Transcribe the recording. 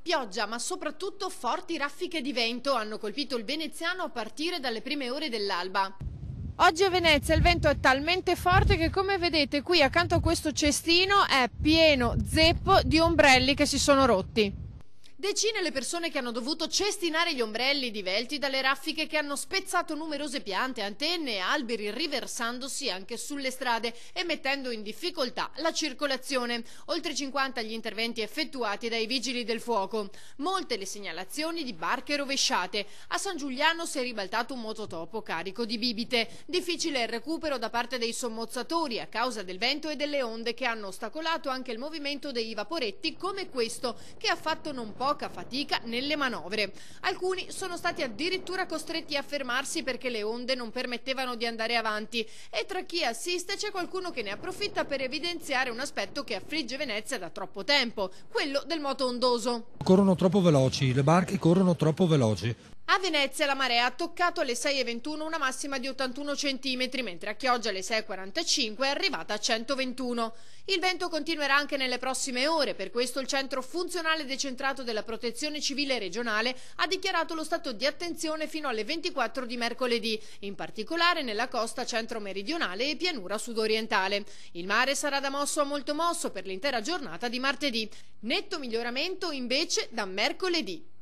Pioggia, ma soprattutto forti raffiche di vento hanno colpito il veneziano a partire dalle prime ore dell'alba. Oggi a Venezia il vento è talmente forte che, come vedete qui accanto a questo cestino, è pieno zeppo di ombrelli che si sono rotti. Decine le persone che hanno dovuto cestinare gli ombrelli divelti dalle raffiche che hanno spezzato numerose piante, antenne e alberi, riversandosi anche sulle strade e mettendo in difficoltà la circolazione. Oltre 50 gli interventi effettuati dai vigili del fuoco. Molte le segnalazioni di barche rovesciate. A San Giuliano si è ribaltato un mototopo carico di bibite. Difficile il recupero da parte dei sommozzatori a causa del vento e delle onde che hanno ostacolato anche il movimento dei vaporetti come questo, che ha fatto non poca fatica nelle manovre. Alcuni sono stati addirittura costretti a fermarsi perché le onde non permettevano di andare avanti, e tra chi assiste c'è qualcuno che ne approfitta per evidenziare un aspetto che affligge Venezia da troppo tempo, quello del moto ondoso. Corrono troppo veloci, le barche corrono troppo veloci. A Venezia la marea ha toccato alle 6:21 una massima di 81 cm, mentre a Chioggia alle 6:45 è arrivata a 121. Il vento continuerà anche nelle prossime ore, per questo il Centro Funzionale Decentrato della Protezione Civile Regionale ha dichiarato lo stato di attenzione fino alle 24 di mercoledì, in particolare nella costa centro-meridionale e pianura sudorientale. Il mare sarà da mosso a molto mosso per l'intera giornata di martedì. Netto miglioramento invece da mercoledì.